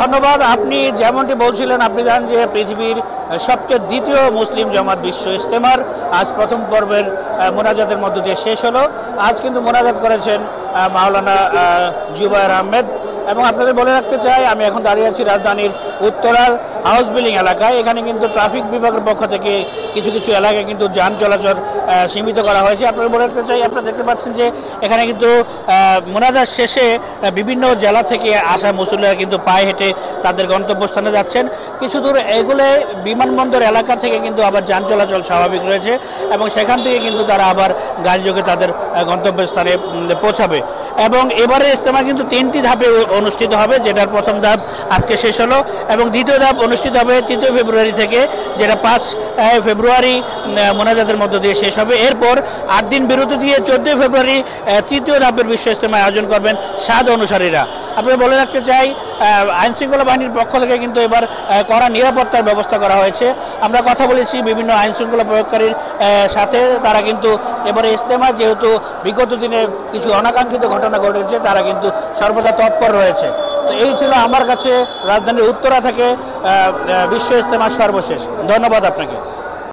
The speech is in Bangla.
ধন্যবাদ। আপনি যেমনটি বলছিলেন, আপনি জানেন যে পৃথিবীর সবচেয়ে দ্বিতীয় মুসলিম জামাত বিশ্ব ইজতেমার আজ প্রথম পর্বের মোনাজাতের মধ্য দিয়ে শেষ হলো। আজ কিন্তু মোনাজাত করেছেন মাওলানা জুবায়ের আহমেদ। এবং আপনাদের বলে রাখতে চাই, আমি এখন দাঁড়িয়ে আছি রাজধানীর উত্তরার হাউস বিল্ডিং এলাকায়। এখানে কিন্তু ট্রাফিক বিভাগের পক্ষ থেকে কিছু কিছু এলাকায় কিন্তু যান চলাচল সীমিত করা হয়েছে। আপনাদের বলে রাখতে চাই, আপনারা দেখতে পাচ্ছেন যে এখানে কিন্তু মোনাজাত শেষে বিভিন্ন জেলা থেকে আসা মুসল্লিরা কিন্তু পায়ে হেঁটে তাদের গন্তব্যস্থানে যাচ্ছেন। কিছু দূর এগুলো বিমানবন্দর এলাকা থেকে কিন্তু আবার যান চলাচল স্বাভাবিক রয়েছে এবং সেখান থেকে কিন্তু তারা আবার গাড়িযোগে তাদের গন্তব্যস্থানে পৌঁছাবে। এবং এবারে ইজতেমা কিন্তু 3টি ধাপে অনুষ্ঠিত হবে, যেটার প্রথম ধাপ আজকে শেষ হলো এবং দ্বিতীয় ধাপ অনুষ্ঠিত হবে 3 ফেব্রুয়ারি থেকে, যেটা 5 ফেব্রুয়ারি মোনাজাতের মধ্য দিয়ে শেষ হবে। এরপর 8 দিন বিরতি দিয়ে 14 ফেব্রুয়ারি তৃতীয় ধাপের বিশ্ব ইজতেমা আয়োজন করবেন সাদ অনুসারীরা। আপনারা বলে রাখতে চাই, আইন শৃঙ্খলা বাহিনীর পক্ষ থেকে কিন্তু এবার কড়া নিরাপত্তার ব্যবস্থা করা হয়েছে। আমরা কথা বলেছি বিভিন্ন আইন শৃঙ্খলা প্রয়োগকারীর সাথে, তারা কিন্তু এবারে ইজতেমা যেহেতু বিগত দিনে কিছু অনাকাঙ্ক্ষিত ঘটনা ঘটেছে, তারা কিন্তু সর্বদা তৎপর রয়েছে। তো এই ছিল আমার কাছে রাজধানীর উত্তরা থেকে বিশ্ব ইজতেমার সর্বশেষ। ধন্যবাদ আপনাকে।